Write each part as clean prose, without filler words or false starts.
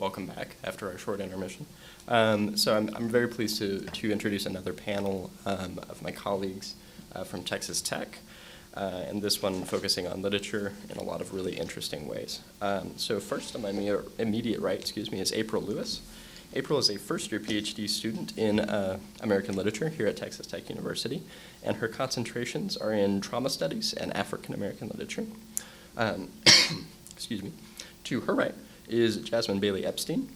welcome back after our short intermission. So I'm very pleased to introduce another panel of my colleagues from Texas Tech, and this one focusing on literature in a lot of really interesting ways. So first on my immediate right, is Apryl Lewis. Apryl is a first-year PhD student in American literature here at Texas Tech University, and her concentrations are in trauma studies and African American literature. To her right is Jasmine Bailey Epstein.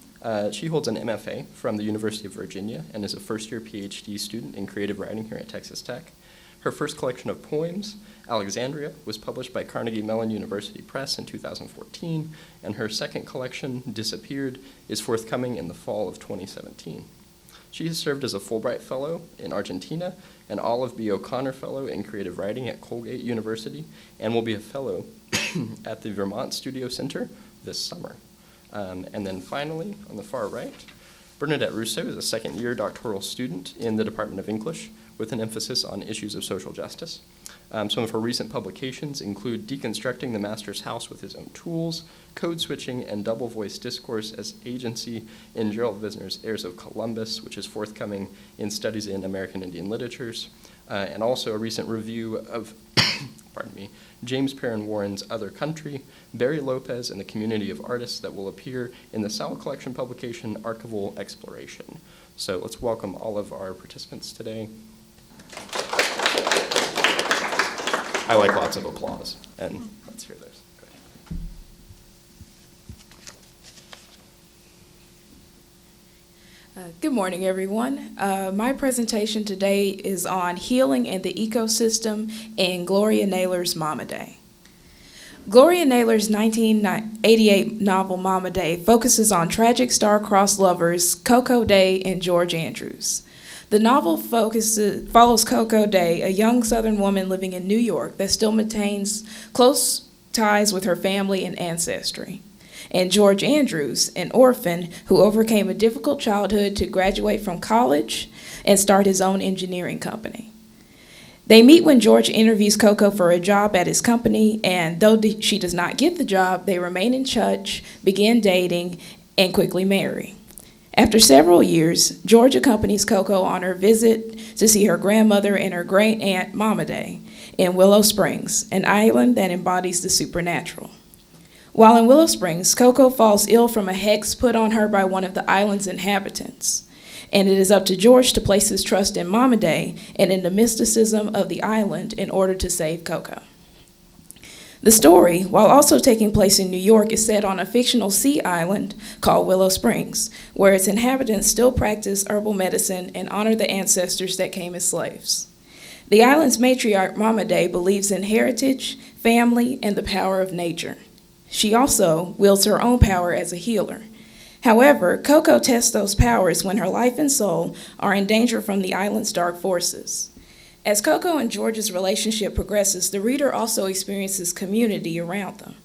She holds an MFA from the University of Virginia and is a first-year PhD student in creative writing here at Texas Tech. Her first collection of poems, Alexandria, was published by Carnegie Mellon University Press in 2014, and her second collection, Disappeared, is forthcoming in the fall of 2017. She has served as a Fulbright Fellow in Argentina, an Olive B. O'Connor Fellow in Creative Writing at Colgate University, and will be a Fellow at the Vermont Studio Center this summer. And then finally, on the far right, Bernadette Russo is a second-year doctoral student in the Department of English with an emphasis on issues of social justice. Some of her recent publications include Deconstructing the Master's House with His Own Tools, Code Switching, and Double Voice Discourse as Agency in Gerald Visner's Heirs of Columbus, which is forthcoming in Studies in American Indian Literatures, and also a recent review of James Perrin Warren's Other Country, Barry Lopez and the Community of Artists that will appear in the Sal Collection publication Archival Exploration. So let's welcome all of our participants today. I like lots of applause, and let's hear those. Good morning, everyone. My presentation today is on healing and the ecosystem in Gloria Naylor's Mama Day. Gloria Naylor's 1988 novel Mama Day focuses on tragic star-crossed lovers Coco Day and George Andrews. The novel follows Coco Day, a young Southern woman living in New York that still maintains close ties with her family and ancestry, and George Andrews, an orphan who overcame a difficult childhood to graduate from college and start his own engineering company. They meet when George interviews Coco for a job at his company, and though she does not get the job, they remain in touch, begin dating, and quickly marry. After several years, George accompanies Coco on her visit to see her grandmother and her great-aunt Mama Day in Willow Springs, an island that embodies the supernatural. While in Willow Springs, Coco falls ill from a hex put on her by one of the island's inhabitants, and it is up to George to place his trust in Mama Day and in the mysticism of the island in order to save Coco. The story, while also taking place in New York, is set on a fictional sea island called Willow Springs, where its inhabitants still practice herbal medicine and honor the ancestors that came as slaves. The island's matriarch, Mama Day, believes in heritage, family, and the power of nature. She also wields her own power as a healer. However, Coco tests those powers when her life and soul are in danger from the island's dark forces. As Coco and George's relationship progresses, the reader also experiences community around them.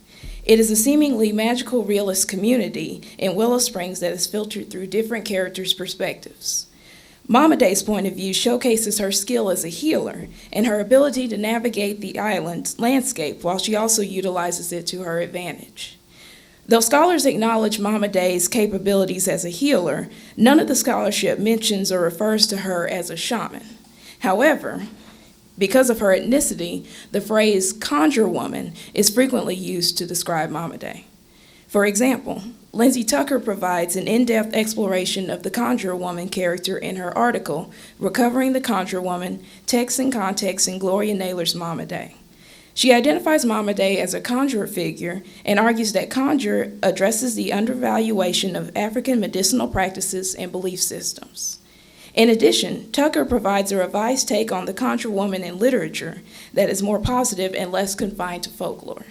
It is a seemingly magical realist community in Willow Springs that is filtered through different characters' perspectives. Mama Day's point of view showcases her skill as a healer and her ability to navigate the island's landscape while she also utilizes it to her advantage. Though scholars acknowledge Mama Day's capabilities as a healer, none of the scholarship mentions or refers to her as a shaman. However, because of her ethnicity, the phrase conjure woman is frequently used to describe Mama Day. For example, Lindsay Tucker provides an in-depth exploration of the conjure woman character in her article, Recovering the Conjure Woman, Text and Context in Gloria Naylor's Mama Day. She identifies Mama Day as a conjurer figure and argues that conjure addresses the undervaluation of African medicinal practices and belief systems. In addition, Tucker provides a revised take on the conjure woman in literature that is more positive and less confined to folklore.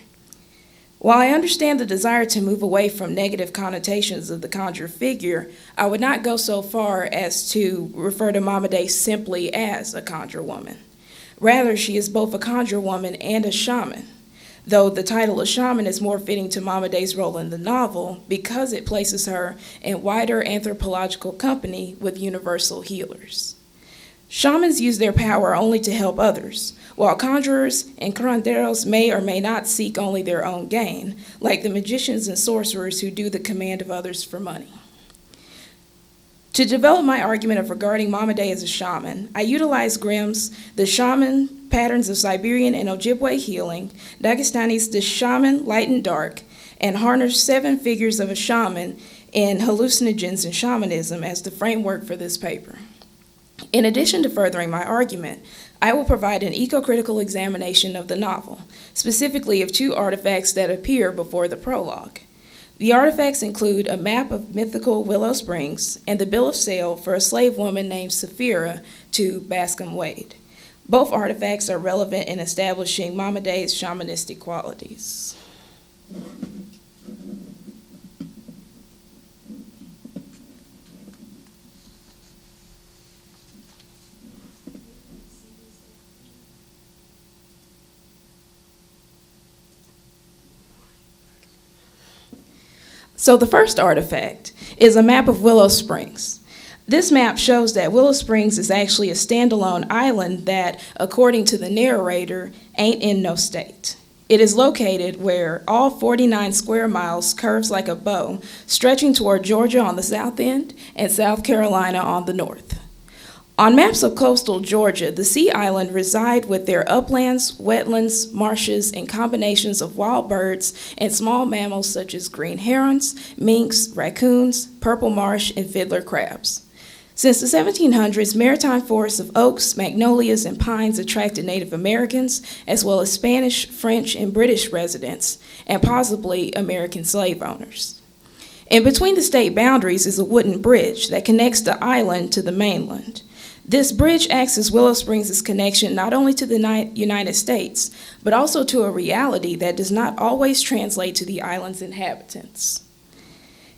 While I understand the desire to move away from negative connotations of the conjure figure, I would not go so far as to refer to Mama Day simply as a conjure woman. Rather, she is both a conjure woman and a shaman, though the title of shaman is more fitting to Mama Day's role in the novel because it places her in wider anthropological company with universal healers. Shamans use their power only to help others, while conjurers and curanderos may or may not seek only their own gain, like the magicians and sorcerers who do the command of others for money. To develop my argument of regarding Mama Day as a shaman, I utilized Grimm's The Shaman, Patterns of Siberian and Ojibwe Healing, Dagestani's The Shaman, Light and Dark, and Harner's 7 Figures of a Shaman in Hallucinogens and Shamanism as the framework for this paper. In addition to furthering my argument, I will provide an eco-critical examination of the novel, specifically of 2 artifacts that appear before the prologue. The artifacts include a map of mythical Willow Springs and the bill of sale for a slave woman named Sapphira to Bascom Wade. Both artifacts are relevant in establishing Mama Day's shamanistic qualities. So the first artifact is a map of Willow Springs. This map shows that Willow Springs is actually a standalone island that, according to the narrator, ain't in no state. It is located where all 49 square miles curves like a bow, stretching toward Georgia on the south end and South Carolina on the north. On maps of coastal Georgia, the sea island reside with their uplands, wetlands, marshes, and combinations of wild birds and small mammals such as green herons, minks, raccoons, purple marsh, and fiddler crabs. Since the 1700s, maritime forests of oaks, magnolias, and pines attracted Native Americans, as well as Spanish, French, and British residents, and possibly American slave owners. In between the state boundaries is a wooden bridge that connects the island to the mainland. This bridge acts as Willow Springs' connection not only to the United States, but also to a reality that does not always translate to the island's inhabitants.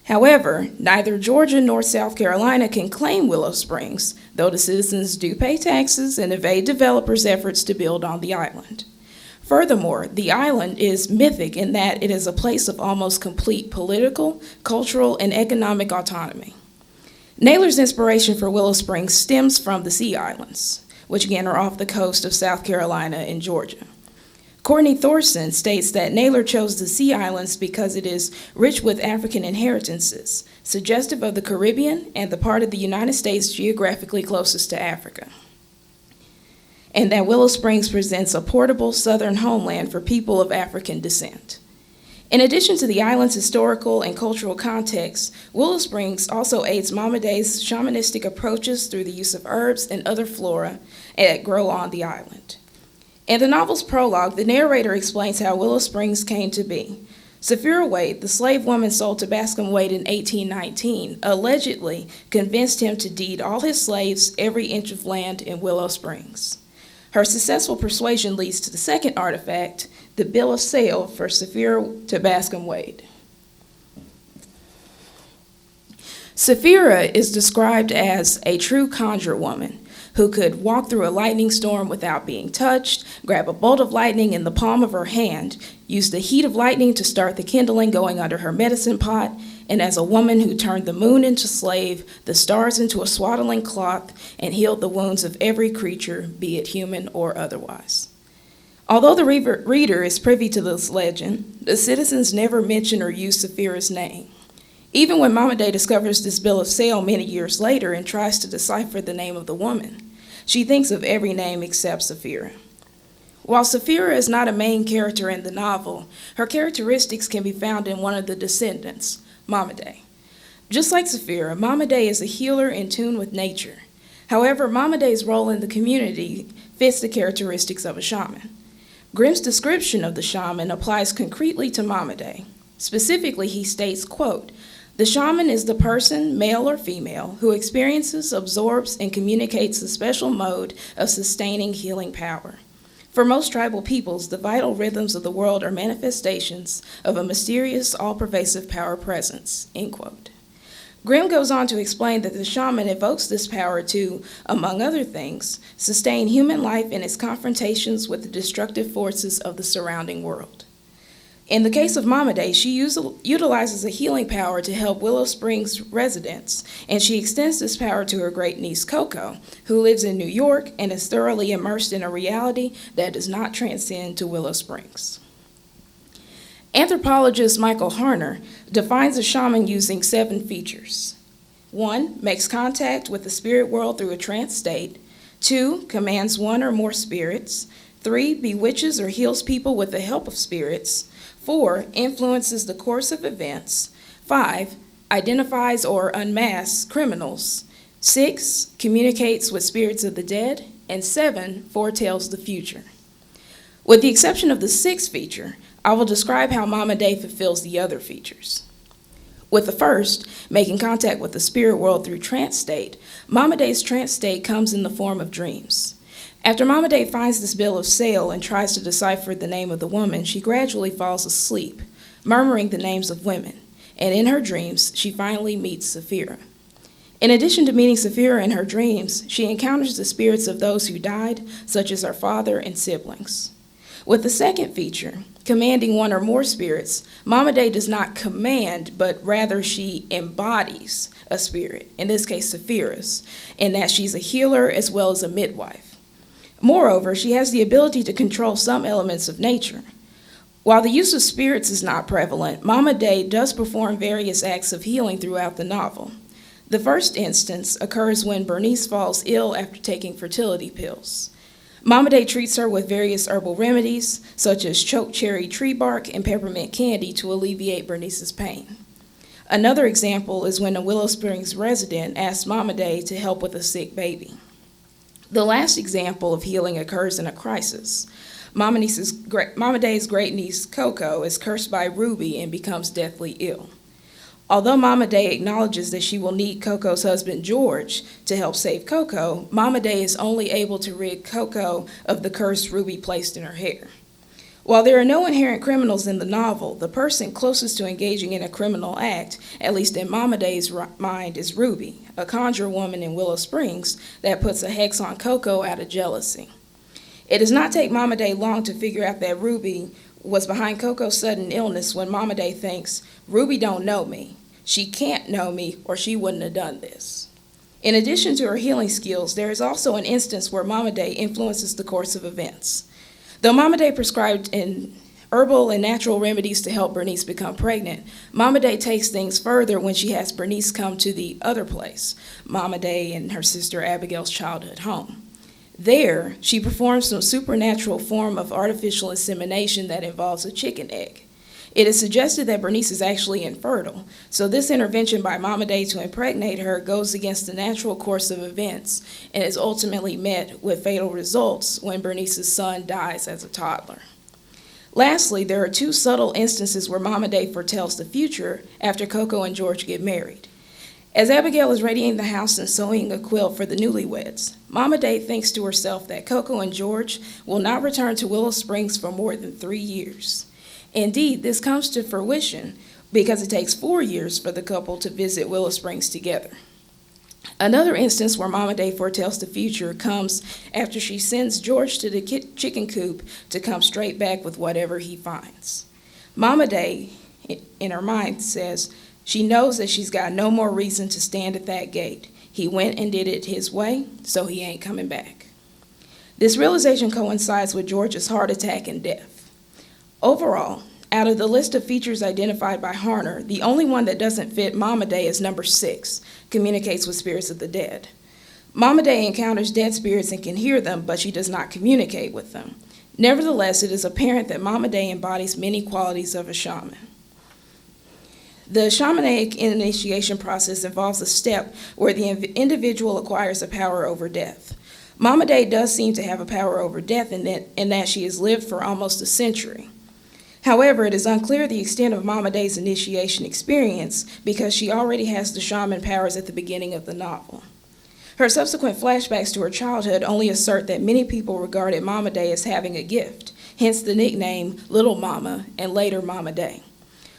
However, neither Georgia nor South Carolina can claim Willow Springs, though the citizens do pay taxes and evade developers' efforts to build on the island. Furthermore, the island is mythic in that it is a place of almost complete political, cultural, and economic autonomy. Naylor's inspiration for Willow Springs stems from the Sea Islands, which again are off the coast of South Carolina and Georgia. Courtney Thorson states that Naylor chose the Sea Islands because it is rich with African inheritances, suggestive of the Caribbean and the part of the United States geographically closest to Africa, and that Willow Springs presents a portable southern homeland for people of African descent. In addition to the island's historical and cultural context, Willow Springs also aids Mama Day's shamanistic approaches through the use of herbs and other flora that grow on the island. In the novel's prologue, the narrator explains how Willow Springs came to be. Sapphira Wade, the slave woman sold to Bascom Wade in 1819, allegedly convinced him to deed all his slaves every inch of land in Willow Springs. Her successful persuasion leads to the second artifact, the bill of sale for Sapphira to Bascom Wade. Sapphira is described as a true conjure woman who could walk through a lightning storm without being touched, grab a bolt of lightning in the palm of her hand, use the heat of lightning to start the kindling going under her medicine pot, and as a woman who turned the moon into slave, the stars into a swaddling cloth, and healed the wounds of every creature, be it human or otherwise. Although the reader is privy to this legend, the citizens never mention or use Sapphira's name. Even when Mama Day discovers this bill of sale many years later and tries to decipher the name of the woman, she thinks of every name except Sapphira. While Sapphira is not a main character in the novel, her characteristics can be found in one of the descendants, Mama Day. Just like Sapphira, Mama Day is a healer in tune with nature. However, Mama Day's role in the community fits the characteristics of a shaman. Grimm's description of the shaman applies concretely to Mama Day. Specifically, he states, quote, "The shaman is the person, male or female, who experiences, absorbs, and communicates a special mode of sustaining healing power. For most tribal peoples, the vital rhythms of the world are manifestations of a mysterious, all-pervasive power presence," end quote. Grimm goes on to explain that the shaman evokes this power to, among other things, sustain human life in its confrontations with the destructive forces of the surrounding world. In the case of Mama Day, she utilizes a healing power to help Willow Springs residents, and she extends this power to her great niece Coco, who lives in New York and is thoroughly immersed in a reality that does not transcend to Willow Springs. Anthropologist Michael Harner defines a shaman using 7 features. 1, makes contact with the spirit world through a trance state. 2, commands one or more spirits. 3, bewitches or heals people with the help of spirits. 4, influences the course of events. 5, identifies or unmasks criminals. 6, communicates with spirits of the dead. And 7, foretells the future. With the exception of the 6th feature, I will describe how Mama Day fulfills the other features. With the first, making contact with the spirit world through trance state, Mama Day's trance state comes in the form of dreams. After Mama Day finds this bill of sale and tries to decipher the name of the woman, she gradually falls asleep, murmuring the names of women, and in her dreams, she finally meets Sapphira. In addition to meeting Sapphira in her dreams, she encounters the spirits of those who died, such as her father and siblings. With the second feature, commanding one or more spirits, Mama Day does not command, but rather she embodies a spirit, in this case Sapphira's, in that she's a healer as well as a midwife. Moreover, she has the ability to control some elements of nature. While the use of spirits is not prevalent, Mama Day does perform various acts of healing throughout the novel. The first instance occurs when Bernice falls ill after taking fertility pills. Mama Day treats her with various herbal remedies, such as choke cherry tree bark and peppermint candy to alleviate Bernice's pain. Another example is when a Willow Springs resident asks Mama Day to help with a sick baby. The last example of healing occurs in a crisis. Mama Day's great niece, Coco, is cursed by Ruby and becomes deathly ill. Although Mama Day acknowledges that she will need Coco's husband, George, to help save Coco, Mama Day is only able to rid Coco of the curse Ruby placed in her hair. While there are no inherent criminals in the novel, the person closest to engaging in a criminal act, at least in Mama Day's mind, is Ruby, a conjure woman in Willow Springs that puts a hex on Coco out of jealousy. It does not take Mama Day long to figure out that Ruby was behind Coco's sudden illness when Mama Day thinks, Ruby don't know me. She can't know me or she wouldn't have done this. In addition to her healing skills, there is also an instance where Mama Day influences the course of events. Though Mama Day prescribed herbal and natural remedies to help Bernice become pregnant, Mama Day takes things further when she has Bernice come to the other place, Mama Day and her sister Abigail's childhood home. There, she performs some supernatural form of artificial insemination that involves a chicken egg. It is suggested that Bernice is actually infertile, so this intervention by Mama Day to impregnate her goes against the natural course of events and is ultimately met with fatal results when Bernice's son dies as a toddler. Lastly, there are 2 subtle instances where Mama Day foretells the future after Coco and George get married. As Abigail is readying the house and sewing a quilt for the newlyweds, Mama Day thinks to herself that Coco and George will not return to Willow Springs for more than 3 years. Indeed, this comes to fruition because it takes 4 years for the couple to visit Willow Springs together. Another instance where Mama Day foretells the future comes after she sends George to the chicken coop to come straight back with whatever he finds. Mama Day, in her mind, says she knows that she's got no more reason to stand at that gate. He went and did it his way, so he ain't coming back. This realization coincides with George's heart attack and death. Overall, out of the list of features identified by Harner, the only one that doesn't fit Mama Day is number 6, communicates with spirits of the dead. Mama Day encounters dead spirits and can hear them, but she does not communicate with them. Nevertheless, it is apparent that Mama Day embodies many qualities of a shaman. The shamanic initiation process involves a step where the individual acquires a power over death. Mama Day does seem to have a power over death in that she has lived for almost a century. However, it is unclear the extent of Mama Day's initiation experience because she already has the shaman powers at the beginning of the novel. Her subsequent flashbacks to her childhood only assert that many people regarded Mama Day as having a gift, hence the nickname Little Mama and later Mama Day.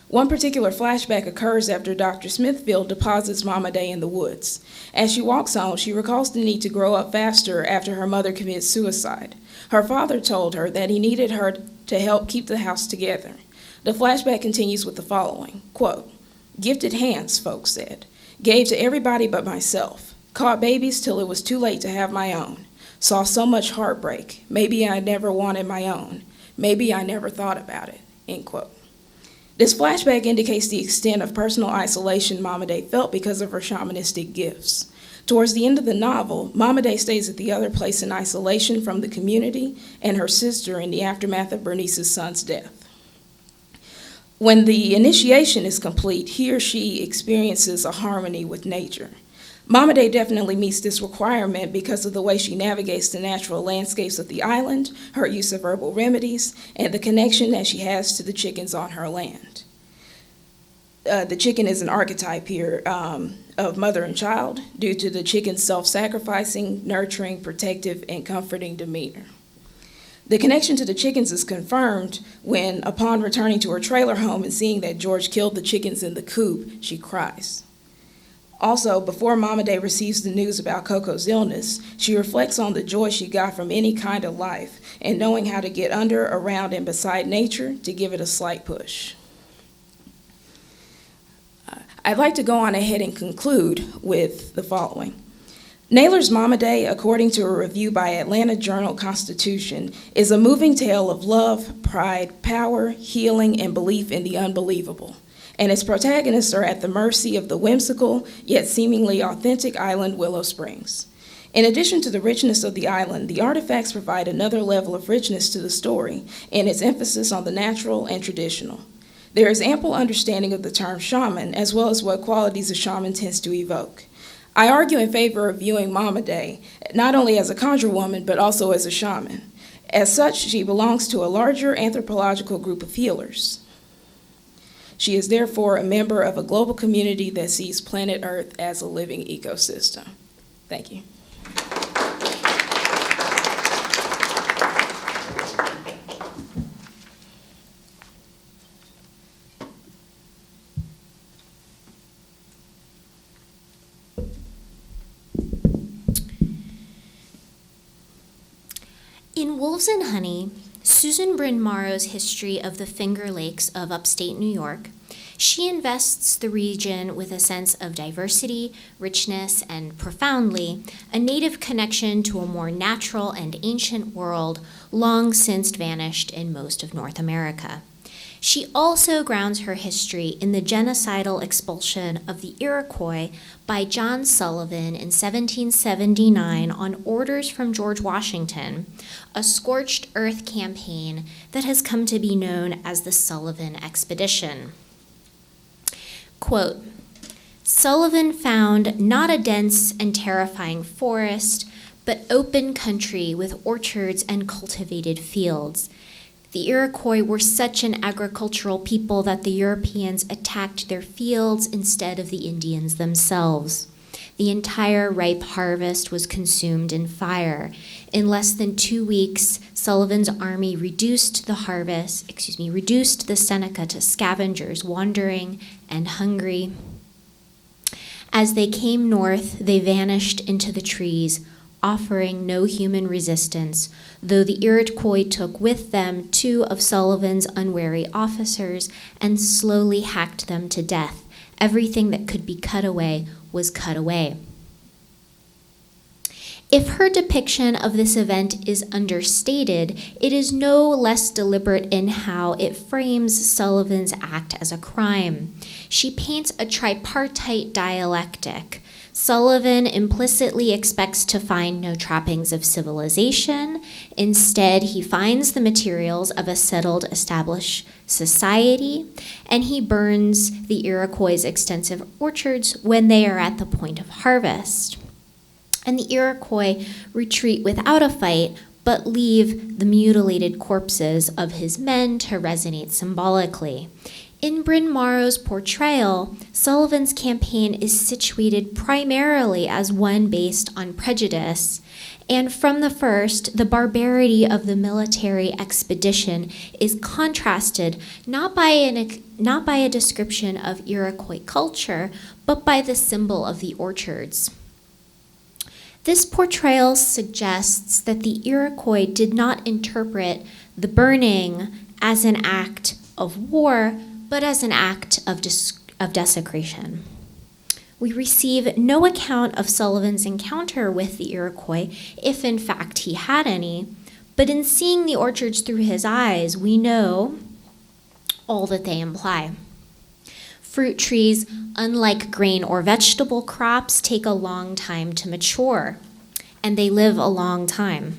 One particular flashback occurs after Dr. Smithfield deposits Mama Day in the woods. As she walks home, she recalls the need to grow up faster after her mother commits suicide. Her father told her that he needed her to help keep the house together. The flashback continues with the following, quote, "Gifted hands," folks said. "Gave to everybody but myself. Caught babies till it was too late to have my own. Saw so much heartbreak. Maybe I never wanted my own. Maybe I never thought about it," end quote. This flashback indicates the extent of personal isolation Mama Day felt because of her shamanistic gifts. Towards the end of the novel, Mama Day stays at the other place in isolation from the community and her sister in the aftermath of Bernice's son's death. When the initiation is complete, he or she experiences a harmony with nature. Mama Day definitely meets this requirement because of the way she navigates the natural landscapes of the island, her use of herbal remedies, and the connection that she has to the chickens on her land. The chicken is an archetype here of mother and child due to the chicken's self-sacrificing, nurturing, protective, and comforting demeanor. The connection to the chickens is confirmed when, upon returning to her trailer home and seeing that George killed the chickens in the coop, she cries. Also, before Mama Day receives the news about Coco's illness, she reflects on the joy she got from any kind of life and knowing how to get under, around, and beside nature to give it a slight push. I'd like to go on ahead and conclude with the following. Naylor's Mama Day, according to a review by Atlanta Journal-Constitution, is a moving tale of love, pride, power, healing, and belief in the unbelievable. And its protagonists are at the mercy of the whimsical, yet seemingly authentic island Willow Springs. In addition to the richness of the island, the artifacts provide another level of richness to the story and its emphasis on the natural and traditional. There is ample understanding of the term shaman, as well as what qualities a shaman tends to evoke. I argue in favor of viewing Mama Day not only as a conjure woman, but also as a shaman. As such, she belongs to a larger anthropological group of healers. She is therefore a member of a global community that sees planet Earth as a living ecosystem. Thank you. In Wolves and Honey, Susan Brind Morrow's history of the Finger Lakes of upstate New York, she invests the region with a sense of diversity, richness, and profoundly, a native connection to a more natural and ancient world long since vanished in most of North America. She also grounds her history in the genocidal expulsion of the Iroquois by John Sullivan in 1779 on orders from George Washington, a scorched earth campaign that has come to be known as the Sullivan Expedition. Quote, "Sullivan found not a dense and terrifying forest, but open country with orchards and cultivated fields. The Iroquois were such an agricultural people that the Europeans attacked their fields instead of the Indians themselves. The entire ripe harvest was consumed in fire. In less than 2 weeks, Sullivan's army reduced the Seneca to scavengers, wandering and hungry. As they came north, they vanished into the trees, offering no human resistance, though the Iroquois took with them 2 of Sullivan's unwary officers and slowly hacked them to death. Everything that could be cut away was cut away." If her depiction of this event is understated, it is no less deliberate in how it frames Sullivan's act as a crime. She paints a tripartite dialectic. Sullivan implicitly expects to find no trappings of civilization. Instead, he finds the materials of a settled, established society, and he burns the Iroquois' extensive orchards when they are at the point of harvest. And the Iroquois retreat without a fight, but leave the mutilated corpses of his men to resonate symbolically. In Brind Morrow's portrayal, Sullivan's campaign is situated primarily as one based on prejudice, and from the first, the barbarity of the military expedition is contrasted not by a description of Iroquois culture, but by the symbol of the orchards. This portrayal suggests that the Iroquois did not interpret the burning as an act of war, but as an act of desecration. We receive no account of Sullivan's encounter with the Iroquois, if in fact he had any, but in seeing the orchards through his eyes, we know all that they imply. Fruit trees, unlike grain or vegetable crops, take a long time to mature, and they live a long time.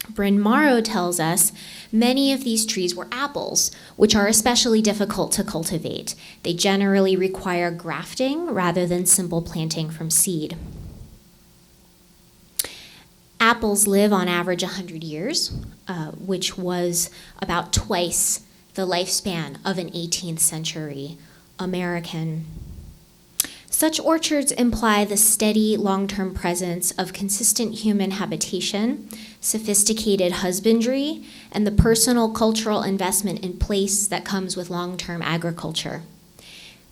Brind Morrow tells us many of these trees were apples, which are especially difficult to cultivate. They generally require grafting rather than simple planting from seed. Apples live on average 100 years, which was about twice the lifespan of an 18th century American. Such orchards imply the steady, long-term presence of consistent human habitation, sophisticated husbandry, and the personal cultural investment in place that comes with long-term agriculture.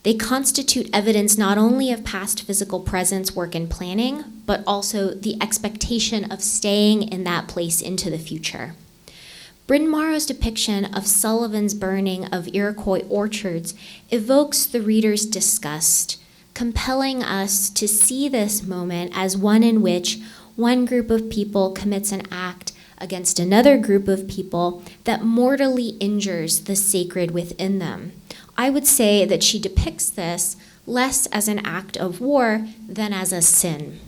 They constitute evidence not only of past physical presence, work, and planning, but also the expectation of staying in that place into the future. Brind Morrow's depiction of Sullivan's burning of Iroquois orchards evokes the reader's disgust, compelling us to see this moment as one in which one group of people commits an act against another group of people that mortally injures the sacred within them. I would say that she depicts this less as an act of war than as a sin.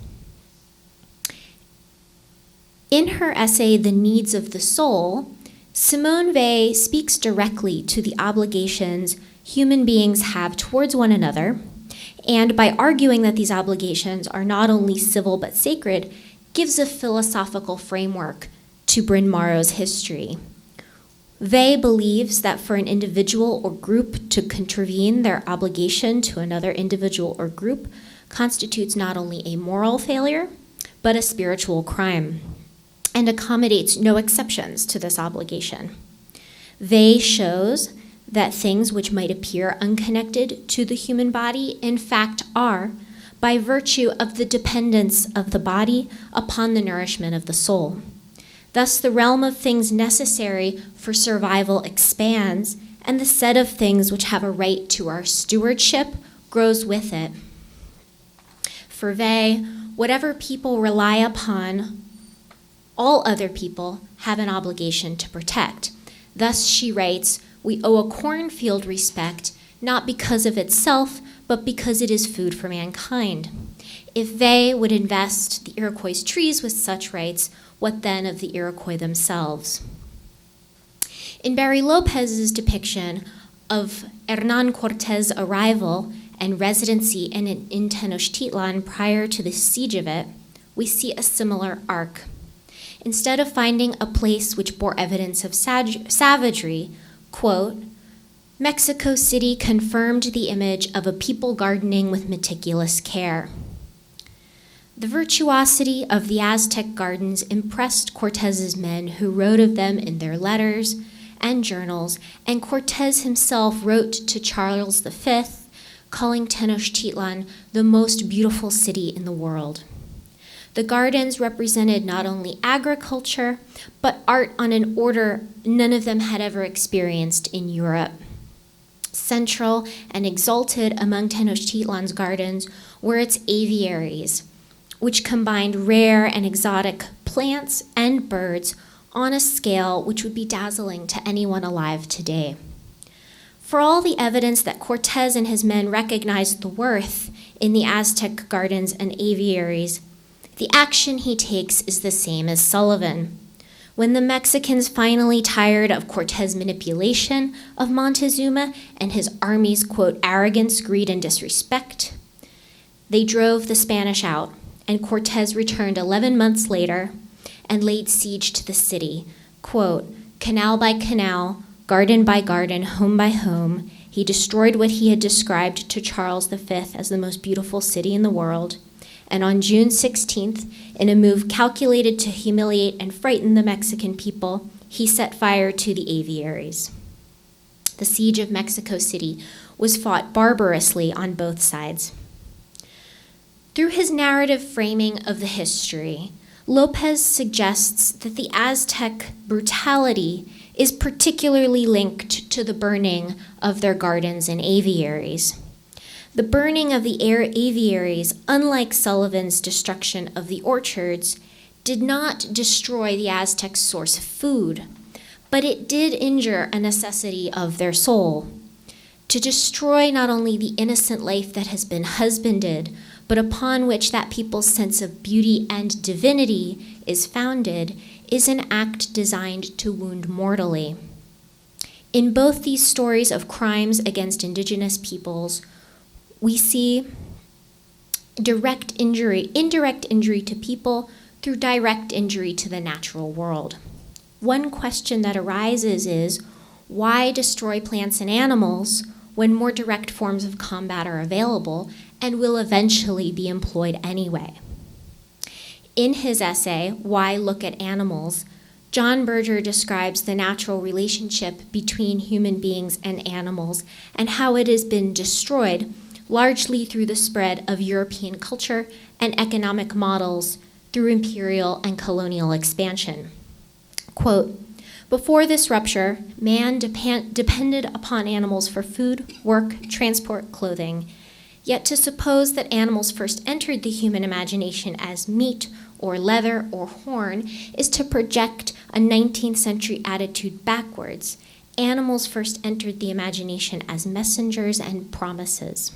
In her essay, The Needs of the Soul, Simone Weil speaks directly to the obligations human beings have towards one another, and by arguing that these obligations are not only civil but sacred, gives a philosophical framework to Brind Morrow's history. Weil believes that for an individual or group to contravene their obligation to another individual or group constitutes not only a moral failure, but a spiritual crime, and accommodates no exceptions to this obligation. Weil shows that things which might appear unconnected to the human body, in fact are, by virtue of the dependence of the body upon the nourishment of the soul. Thus, the realm of things necessary for survival expands, and the set of things which have a right to our stewardship grows with it. For Weil, whatever people rely upon, all other people have an obligation to protect. Thus, she writes, we owe a cornfield respect, not because of itself, but because it is food for mankind. If Weil would invest the Iroquois trees with such rights, what then of the Iroquois themselves? In Barry Lopez's depiction of Hernán Cortés' arrival and residency in Tenochtitlan prior to the siege of it, we see a similar arc. Instead of finding a place which bore evidence of savagery, quote, Mexico City confirmed the image of a people gardening with meticulous care. The virtuosity of the Aztec gardens impressed Cortés's men, who wrote of them in their letters and journals, and Cortés himself wrote to Charles V, calling Tenochtitlan the most beautiful city in the world. The gardens represented not only agriculture, but art on an order none of them had ever experienced in Europe. Central and exalted among Tenochtitlan's gardens were its aviaries, which combined rare and exotic plants and birds on a scale which would be dazzling to anyone alive today. For all the evidence that Cortés and his men recognized the worth in the Aztec gardens and aviaries, the action he takes is the same as Sullivan. When the Mexicans finally tired of Cortés' manipulation of Montezuma and his army's, quote, arrogance, greed, and disrespect, they drove the Spanish out, and Cortés returned 11 months later and laid siege to the city, quote, canal by canal, garden by garden, home by home. He destroyed what he had described to Charles V as the most beautiful city in the world. And on June 16th, in a move calculated to humiliate and frighten the Mexican people, he set fire to the aviaries. The siege of Mexico City was fought barbarously on both sides. Through his narrative framing of the history, Lopez suggests that the Aztec brutality is particularly linked to the burning of their gardens and aviaries. The burning of the aviaries, unlike Sullivan's destruction of the orchards, did not destroy the Aztecs' source of food, but it did injure a necessity of their soul. To destroy not only the innocent life that has been husbanded, but upon which that people's sense of beauty and divinity is founded, is an act designed to wound mortally. In both these stories of crimes against Indigenous peoples, we see indirect injury to people through direct injury to the natural world. One question that arises is, why destroy plants and animals when more direct forms of combat are available and will eventually be employed anyway? In his essay, Why Look at Animals, John Berger describes the natural relationship between human beings and animals and how it has been destroyed largely through the spread of European culture and economic models through imperial and colonial expansion. Quote, before this rupture, man depended upon animals for food, work, transport, clothing. Yet to suppose that animals first entered the human imagination as meat or leather or horn is to project a 19th century attitude backwards. Animals first entered the imagination as messengers and promises.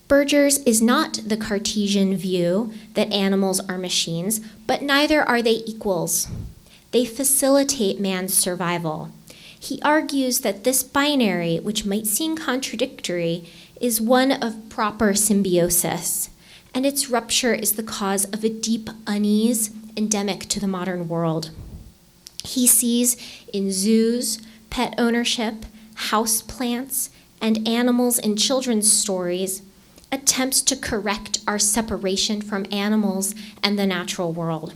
Berger's is not the Cartesian view that animals are machines, but neither are they equals. They facilitate man's survival. He argues that this binary, which might seem contradictory, is one of proper symbiosis, and its rupture is the cause of a deep unease endemic to the modern world. He sees in zoos, pet ownership, house plants, and animals in children's stories attempts to correct our separation from animals and the natural world.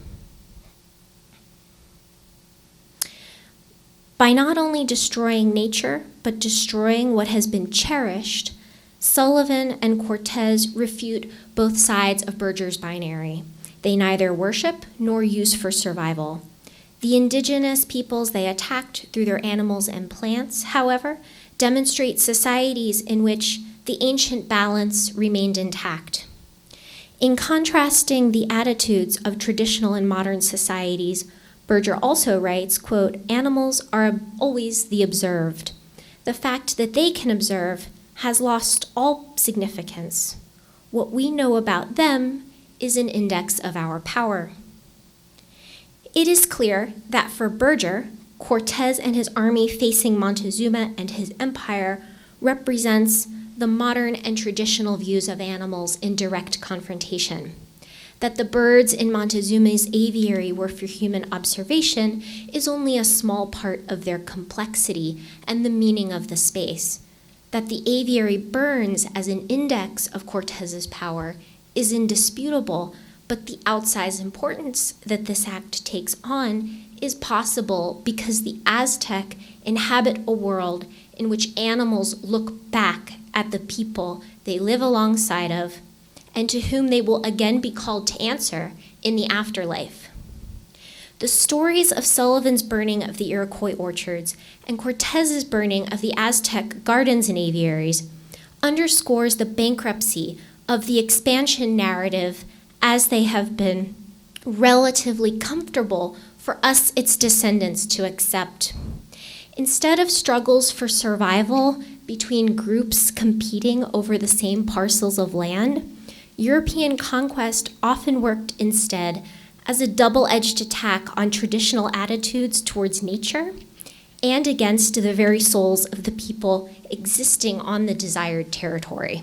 By not only destroying nature, but destroying what has been cherished, Sullivan and Cortez refute both sides of Berger's binary. They neither worship nor use for survival. The indigenous peoples they attacked through their animals and plants, however, demonstrate societies in which the ancient balance remained intact. In contrasting the attitudes of traditional and modern societies, Berger also writes, quote, animals are always the observed. The fact that they can observe has lost all significance. What we know about them is an index of our power. It is clear that for Berger, Cortez and his army facing Montezuma and his empire represents the modern and traditional views of animals in direct confrontation. That the birds in Montezuma's aviary were for human observation is only a small part of their complexity and the meaning of the space. That the aviary burns as an index of Cortez's power is indisputable, but the outsized importance that this act takes on is possible because the Aztec inhabit a world in which animals look back at the people they live alongside of and to whom they will again be called to answer in the afterlife. The stories of Sullivan's burning of the Iroquois orchards and Cortez's burning of the Aztec gardens and aviaries underscores the bankruptcy of the expansion narrative as they have been relatively comfortable for us, its descendants, to accept. Instead of struggles for survival between groups competing over the same parcels of land, European conquest often worked instead as a double-edged attack on traditional attitudes towards nature and against the very souls of the people existing on the desired territory.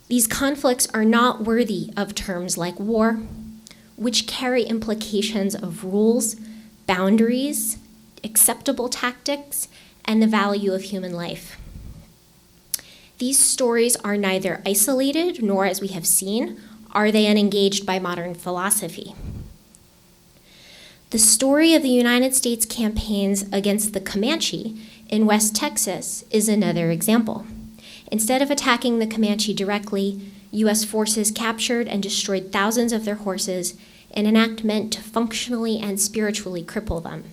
These conflicts are not worthy of terms like war, which carry implications of rules, boundaries, acceptable tactics, and the value of human life. These stories are neither isolated, nor, as we have seen, are they unengaged by modern philosophy. The story of the United States campaigns against the Comanche in West Texas is another example. Instead of attacking the Comanche directly, U.S. forces captured and destroyed thousands of their horses in an act meant to functionally and spiritually cripple them.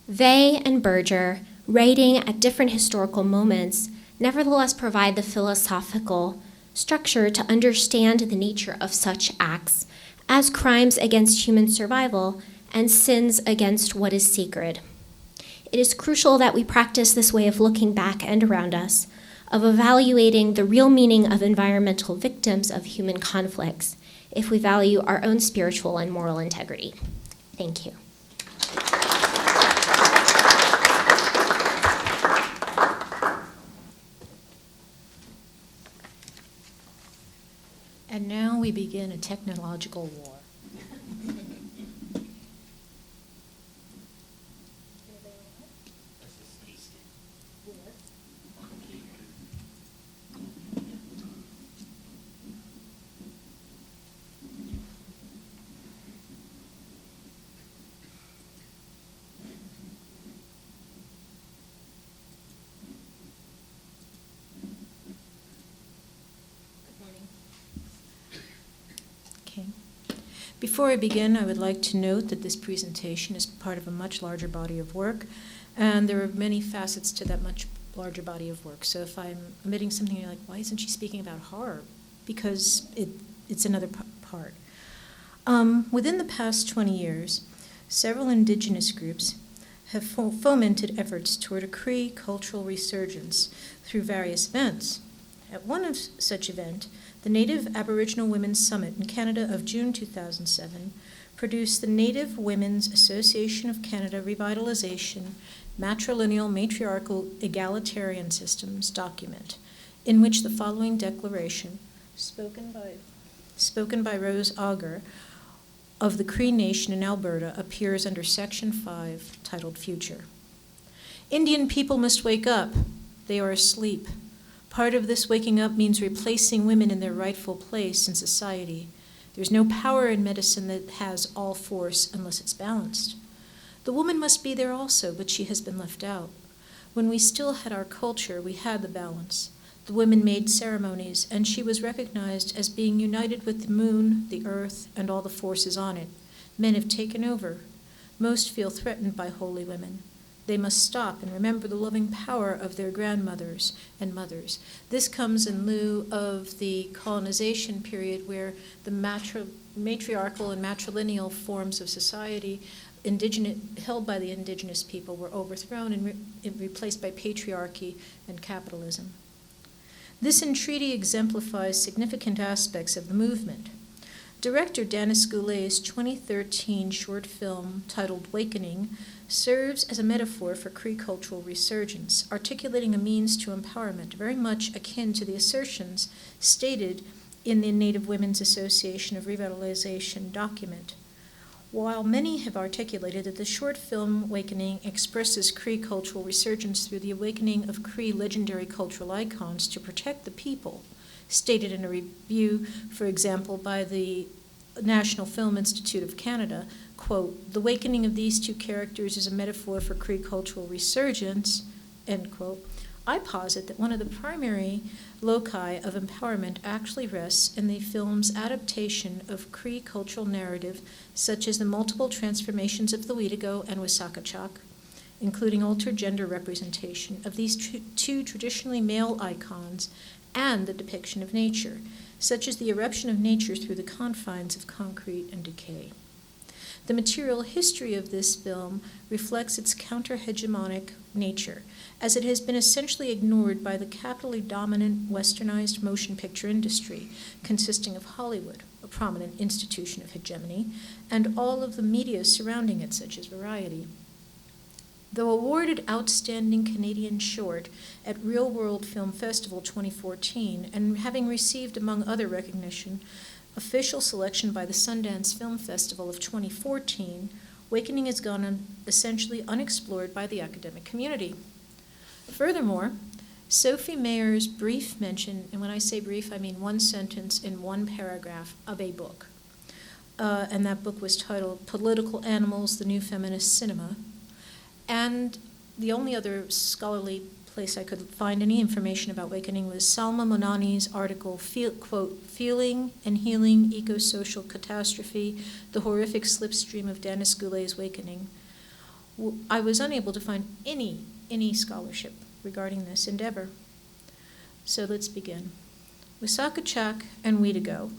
They and Berger, writing at different historical moments, nevertheless provide the philosophical structure to understand the nature of such acts as crimes against human survival and sins against what is sacred. It is crucial that we practice this way of looking back and around us, of evaluating the real meaning of environmental victims of human conflicts, if we value our own spiritual and moral integrity. Thank you. And now we begin a technological war. Okay. Before I begin, I would like to note that this presentation is part of a much larger body of work, and there are many facets to that much larger body of work. So if I'm omitting something, you're like, why isn't she speaking about horror? Because it's another part. Within the past 20 years, several indigenous groups have fomented efforts toward a Cree cultural resurgence through various events. At one of such event, the Native Aboriginal Women's Summit in Canada of June 2007 produced the Native Women's Association of Canada Revitalization Matrilineal Matriarchal Egalitarian Systems document, in which the following declaration, spoken by Rose Auger of the Cree Nation in Alberta, appears under Section 5, titled Future. Indian people must wake up. They are asleep. Part of this waking up means replacing women in their rightful place in society. There's no power in medicine that has all force unless it's balanced. The woman must be there also, but she has been left out. When we still had our culture, we had the balance. The women made ceremonies, and she was recognized as being united with the moon, the earth, and all the forces on it. Men have taken over. Most feel threatened by holy women. They must stop and remember the loving power of their grandmothers and mothers. This comes in lieu of the colonization period where the matriarchal and matrilineal forms of society held by the indigenous people were overthrown and replaced by patriarchy and capitalism. This entreaty exemplifies significant aspects of the movement. Director Dennis Goulet's 2013 short film titled Wakening serves as a metaphor for Cree cultural resurgence, articulating a means to empowerment very much akin to the assertions stated in the Native Women's Association of Revitalization document. While many have articulated that the short film Wakening expresses Cree cultural resurgence through the awakening of Cree legendary cultural icons to protect the people, stated in a review, for example, by the National Film Institute of Canada, quote, "The awakening of these two characters is a metaphor for Cree cultural resurgence," end quote. I posit that one of the primary loci of empowerment actually rests in the film's adaptation of Cree cultural narrative, such as the multiple transformations of the Wedigo and Wisakachak, including altered gender representation of these two traditionally male icons, and the depiction of nature, such as the eruption of nature through the confines of concrete and decay. The material history of this film reflects its counter-hegemonic nature, as it has been essentially ignored by the capitally dominant westernized motion picture industry, consisting of Hollywood, a prominent institution of hegemony, and all of the media surrounding it, such as Variety. Though awarded Outstanding Canadian Short at Real World Film Festival 2014, and having received, among other recognition, official selection by the Sundance Film Festival of 2014, Wakening has gone essentially unexplored by the academic community. Furthermore, Sophie Mayer's brief mention, and when I say brief, I mean one sentence in one paragraph of a book, and that book was titled Political Animals, the New Feminist Cinema, and the only other scholarly place I could find any information about Wakening was Salma Monani's article, quote, "Feeling and Healing Eco-Social Catastrophe, the Horrific Slipstream of Dennis Goulet's Wakening." I was unable to find any scholarship regarding this endeavor. So let's begin. Wisakachak and Weedigo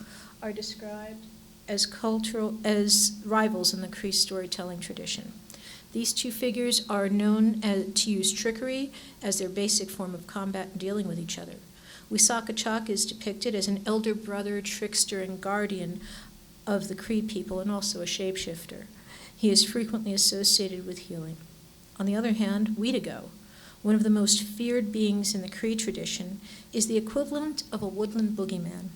are described as rivals in the Cree storytelling tradition. These two figures are known to use trickery as their basic form of combat in dealing with each other. Wisakachak is depicted as an elder brother, trickster, and guardian of the Cree people, and also a shapeshifter. He is frequently associated with healing. On the other hand, Weedigo, one of the most feared beings in the Cree tradition, is the equivalent of a woodland boogeyman,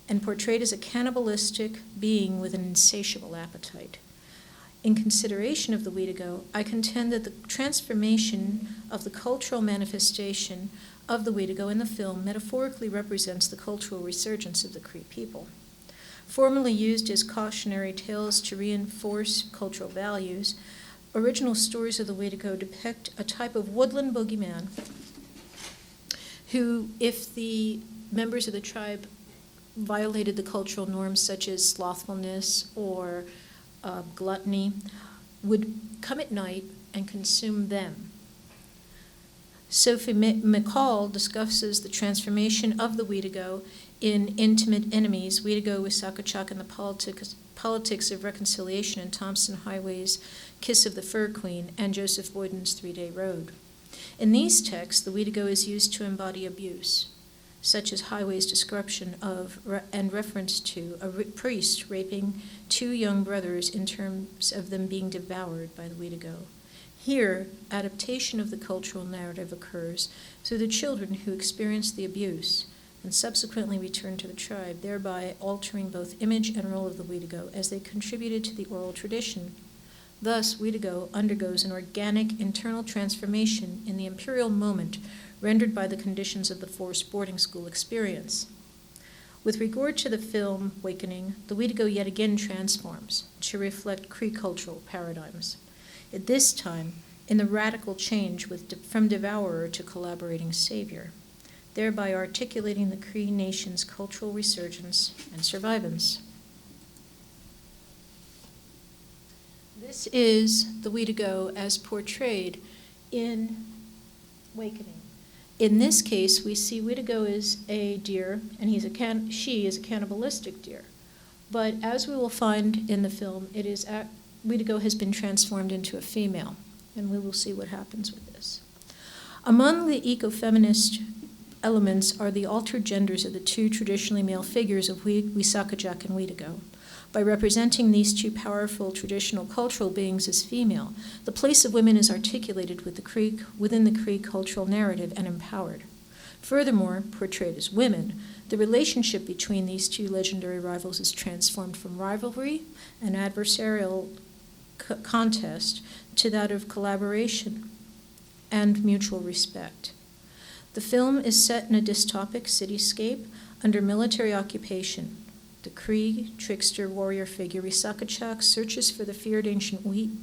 and portrayed as a cannibalistic being with an insatiable appetite. In consideration of the Weedigo, I contend that the transformation of the cultural manifestation of the Weedigo in the film metaphorically represents the cultural resurgence of the Cree people. Formerly used as cautionary tales to reinforce cultural values, original stories of the Weedigo depict a type of woodland boogeyman who, if the members of the tribe violated the cultural norms such as slothfulness or gluttony, would come at night and consume them. Sophie McCall discusses the transformation of the Weedigo in Intimate Enemies, Weedigo, Wisakachak, and the Politics of Reconciliation in Thompson Highway's Kiss of the Fur Queen and Joseph Boyden's 3-Day Road. In these texts, the Weedigo is used to embody abuse, such as Highway's description of and reference to a priest raping two young brothers in terms of them being devoured by the Weedigo. Here, adaptation of the cultural narrative occurs through the children who experience the abuse and subsequently return to the tribe, thereby altering both image and role of the Weedigo as they contributed to the oral tradition. Thus, Weedigo undergoes an organic internal transformation in the imperial moment rendered by the conditions of the forced boarding school experience. With regard to the film Wakening, the Weedigo yet again transforms to reflect Cree cultural paradigms. At this time, in the radical change from devourer to collaborating savior, thereby articulating the Cree nation's cultural resurgence and survivance. This is the Weedigo as portrayed in Wakening. In this case, we see Weedigo is a deer, and she is a cannibalistic deer. But as we will find in the film, Weedigo has been transformed into a female, and we will see what happens with this. Among the eco-feminist elements are the altered genders of the two traditionally male figures of Wisakachak and Weedigo. By representing these two powerful traditional cultural beings as female, the place of women is articulated within the Cree cultural narrative and empowered. Furthermore, portrayed as women, the relationship between these two legendary rivals is transformed from rivalry and adversarial contest to that of collaboration and mutual respect. The film is set in a dystopic cityscape under military occupation. The Cree trickster warrior figure Wisakachak searches for the feared ancient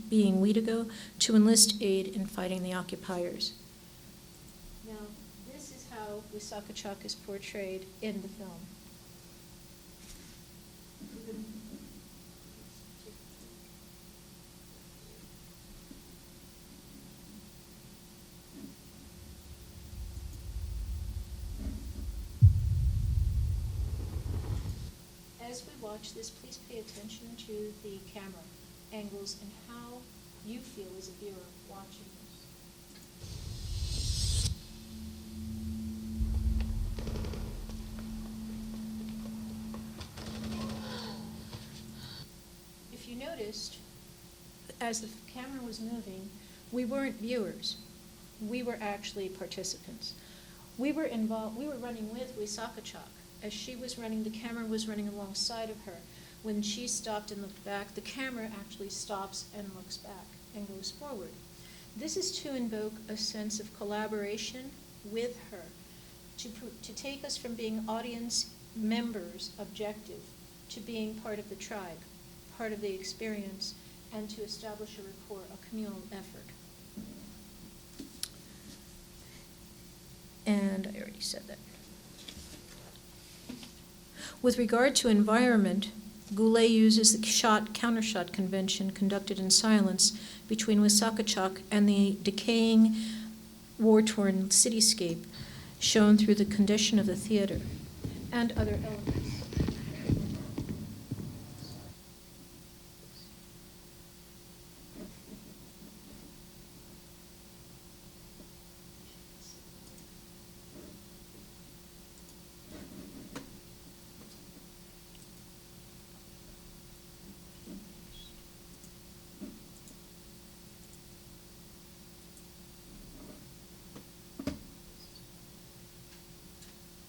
being Weedigo to enlist aid in fighting the occupiers. Now, this is how Wisakachak is portrayed in the film. As we watch this, please pay attention to the camera angles and how you feel as a viewer watching this. If you noticed, as the camera was moving, we weren't viewers. We were actually participants. We were running with Wisakachak. As she was running, the camera was running alongside of her. When she stopped and looked back, the camera actually stops and looks back and goes forward. This is to invoke a sense of collaboration with her, to take us from being audience members, objective, to being part of the tribe, part of the experience, and to establish a rapport, a communal effort. And I already said that. With regard to environment, Goulet uses the shot-countershot convention conducted in silence between Wissahickon and the decaying, war-torn cityscape shown through the condition of the theater and other elements.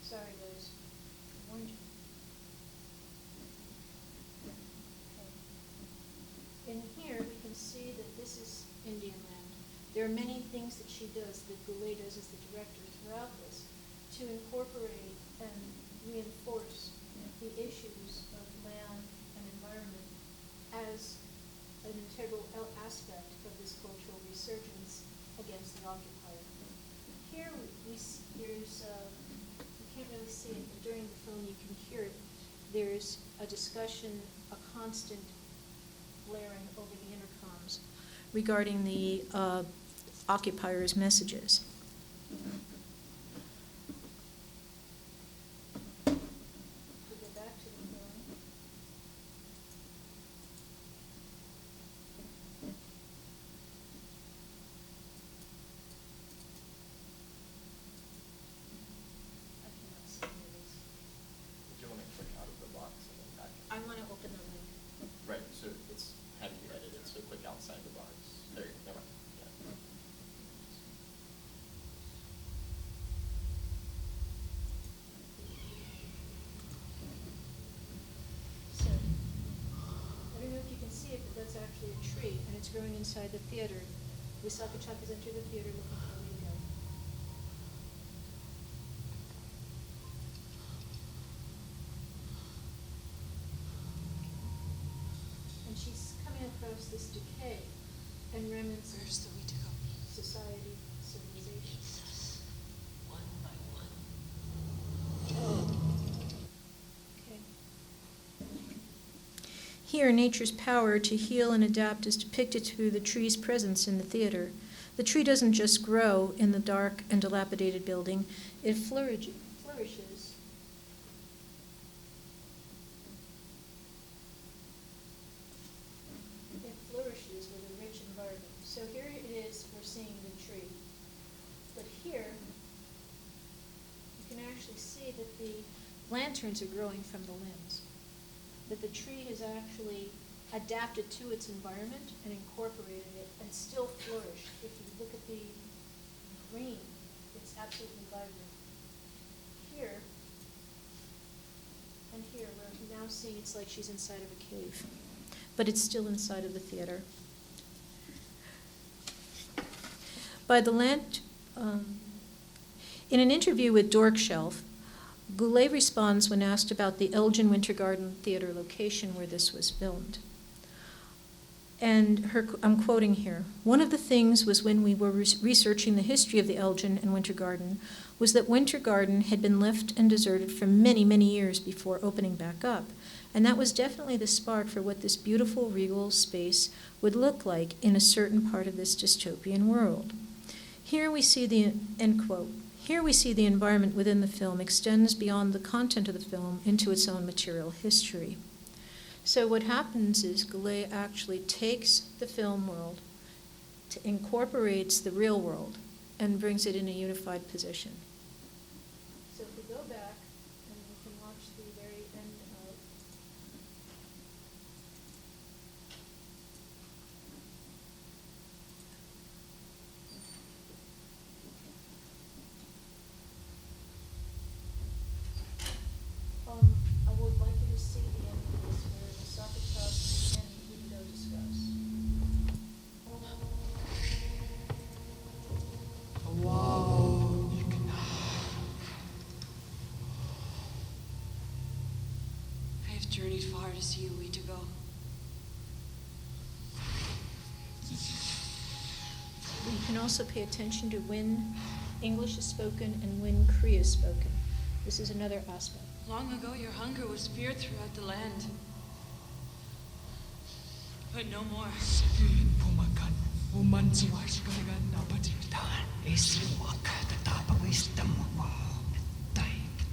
Sorry, guys. Warned you. Okay. In here, we can see that this is Indian land. There are many things that she does, that Goulet does as the director throughout this, to incorporate and reinforce the issues of land and environment as an integral aspect of this cultural resurgence against the occupier. Here, there's you can't really see it, but during the film you can hear it. There's a discussion, a constant blaring over the intercoms regarding the occupier's messages. To go back to the film. I cannot see any of these. Would you want to click out of the box and then back? I want to open the link. Right, so it's having you edit it, so click outside the box. There, never mind. Yeah. So, I don't know if you can see it, but that's actually a tree, and it's growing inside the theater. Wissahickon has entered the theater looking for a way to go. And she's coming across this decay and remnants of society, civilization. One by one. Okay. Here, nature's power to heal and adapt is depicted through the tree's presence in the theater. The tree doesn't just grow in the dark and dilapidated building, it flourishes. It flourishes with a rich environment. So here it is, we're seeing the tree. But here, you can actually see that the lanterns are growing from the limbs. That the tree has actually adapted to its environment and incorporated it and still flourished. If you look at the green, it's absolutely vibrant. Here and here, we're now seeing it's like she's inside of a cave, but it's still inside of the theater. By the in an interview with Dork Shelf, Goulet responds when asked about the Elgin Winter Garden Theater location where this was filmed. And I'm quoting here, "One of the things was when we were researching the history of the Elgin and Winter Garden was that Winter Garden had been left and deserted for many, many years before opening back up. And that was definitely the spark for what this beautiful regal space would look like in a certain part of this dystopian world. Here we see the," end quote, "here we see the environment within the film extends beyond the content of the film into its own material history." So what happens is Goulet actually takes the film world, incorporates the real world, and brings it in a unified position. So if we go back, and we can watch the very end of I would like you to see the end of this where the Wissahickon and Russo discuss. I have journeyed far to see you a week ago. You can also pay attention to when English is spoken and when Cree is spoken. This is another aspect. Long ago, your hunger was feared throughout the land. but no more.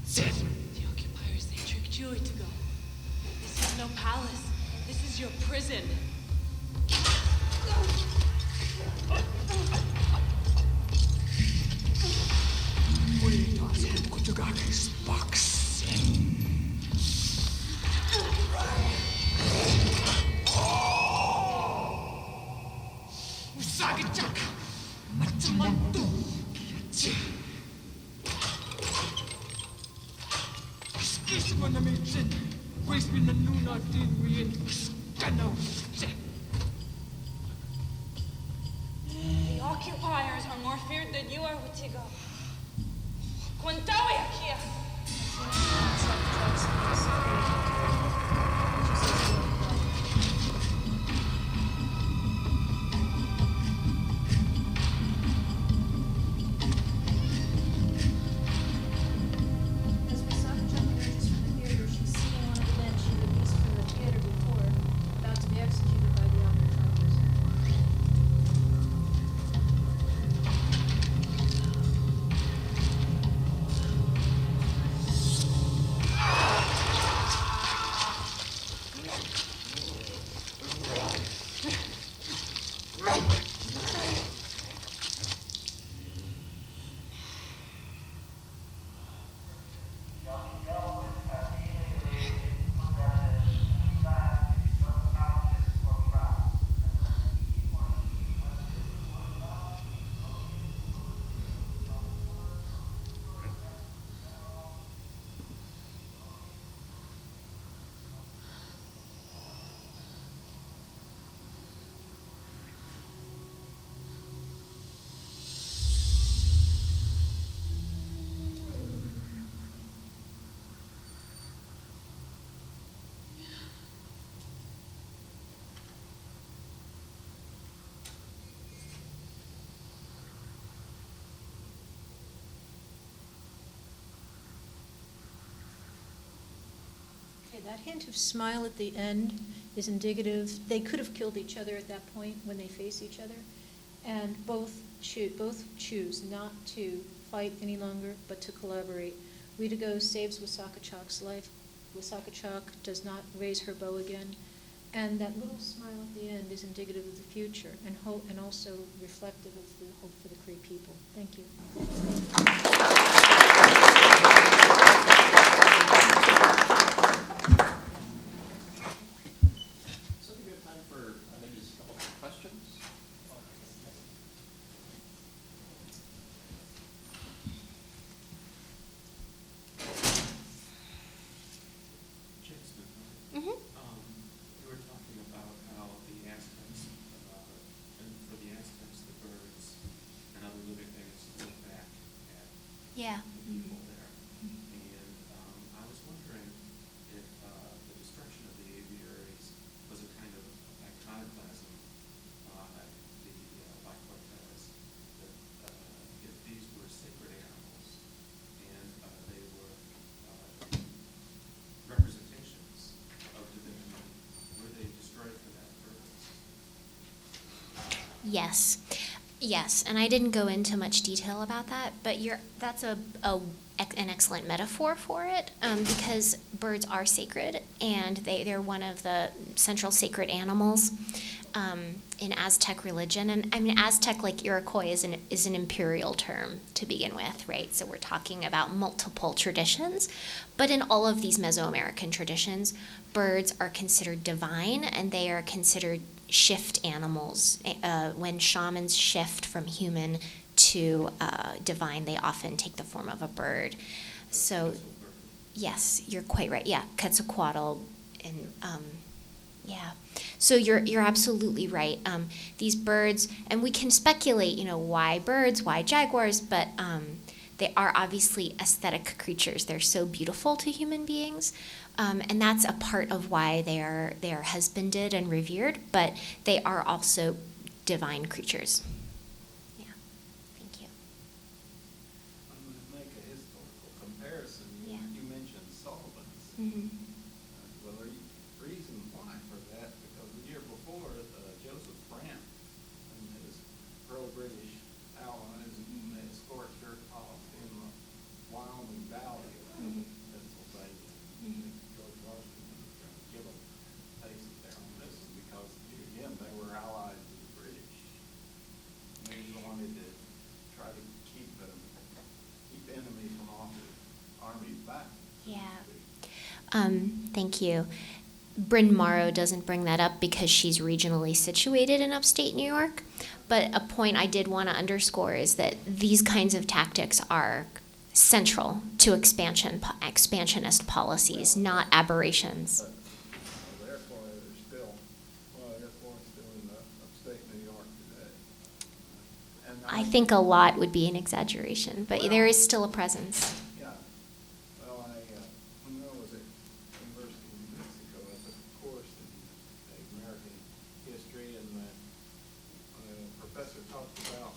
The occupiers, they tricked you to go. This is no palace. This is your prison. The occupiers are more feared than you are, Witigo. Quantawi aquí. As Misaka emerges from the theater, she's seeing one of the men she released from the theater before, about to be executed by the Apryl. Okay, that hint of smile at the end is indicative. They could have killed each other at that point when they face each other, and both choose not to fight any longer, but to collaborate. Witigo saves Wasaka-Chalk's life. Wasaka-Chalk does not raise her bow again, and that little smile at the end is indicative of the future and hope, and also reflective of the hope for the Cree people. Thank you. So we have time for maybe just a couple of questions. Jasmine, Mm-hmm. you were talking about how the Aztecs, and for the Aztecs, the birds and other living things look back at Yeah. the people there. And I was wondering if the destruction of the aviaries was a kind of iconoclasm by Cortez, that if these were sacred animals and they were representations of divinity, were they destroyed for that purpose? Yes. Yes, and I didn't go into much detail about that, but that's an excellent metaphor for it, because birds are sacred, and they're one of the central sacred animals in Aztec religion. And I mean, Aztec, like Iroquois, is an imperial term to begin with, right? So we're talking about multiple traditions, but in all of these Mesoamerican traditions, birds are considered divine, and they are considered shift animals. When shamans shift from human to divine, they often take the form of a bird. So, yes, you're quite right. Yeah, Quetzalcoatl, and yeah. So you're absolutely right. These birds, and we can speculate, why birds, why jaguars, but they are obviously aesthetic creatures. They're so beautiful to human beings. And that's a part of why they are husbanded and revered, but they are also divine creatures. Yeah, thank you. I'm going to make a historical comparison. Yeah. You mentioned Sullivan's. Mm-hmm. Well, the reason why for that, because the year before Thank you. Bryn Morrow doesn't bring that up because she's regionally situated in upstate New York. But a point I did want to underscore is that these kinds of tactics are central to expansionist policies, not aberrations. Therefore, there's still, therefore it's still in upstate New York today. And I think a lot would be an exaggeration, but there is still a presence. Yeah. Well, when I was at University of New Mexico, I took a course in American history, and the professor talked about,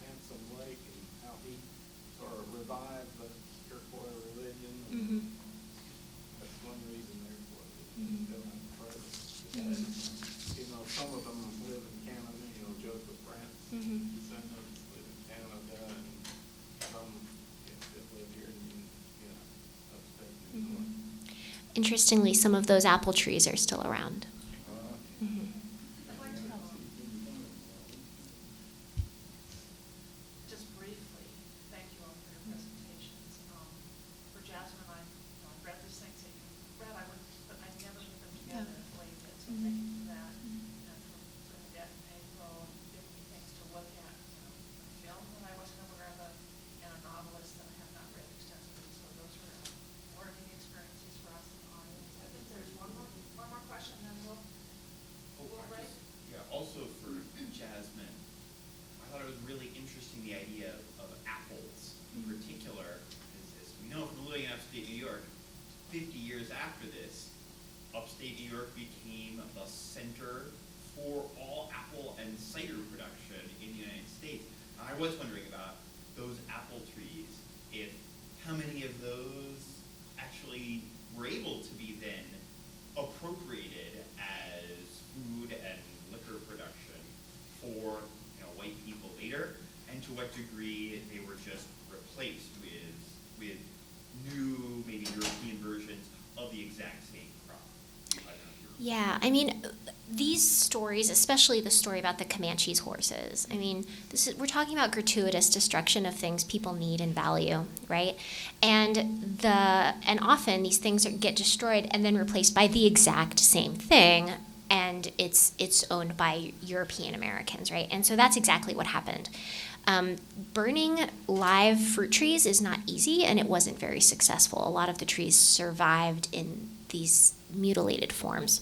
Handsome Lake and how he sort of revived the Iroquois religion. Mm-hmm. That's one reason they're still in presence. Some of them live in Canada, Joseph Brandt's descendants live in Canada, and some still live here in, upstate New York. Interestingly, some of those apple trees are still around. Just briefly, thank you all for your presentations. For Jasmine, I read these things that you read, but I never put them together as Lee did, so thank you for that. And for Bernadette and Apryl, giving me things to look at, a film that I wasn't aware of, and a novelist that I have not read extensively, so those were learning experiences for us in the audience. I think there's one more question, then we'll break. Also for Jasmine, I thought it was really interesting the idea of apples in particular. As we know from living in upstate New York, 50 years after this, upstate New York became the center for all apple and cider production in the United States. And I was wondering about those apple trees, how many of those actually were able to be then appropriated as food and liquor production for white people later, and to what degree they were just replaced with new, maybe European versions of the exact same crop. Yeah, I mean, these stories, especially the story about the Comanche's horses, I mean, we're talking about gratuitous destruction of things people need and value, right? And often these things get destroyed and then replaced by the exact same thing, and it's owned by European Americans, right? And so that's exactly what happened. Burning live fruit trees is not easy, and it wasn't very successful. A lot of the trees survived in these mutilated forms.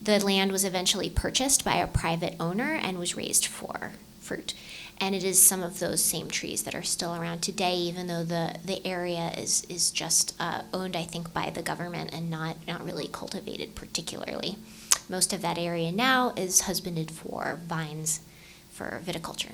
The land was eventually purchased by a private owner and was raised for fruit. And it is some of those same trees that are still around today, even though the area is just owned, I think, by the government and not really cultivated particularly. Most of that area now is husbanded for vines for viticulture.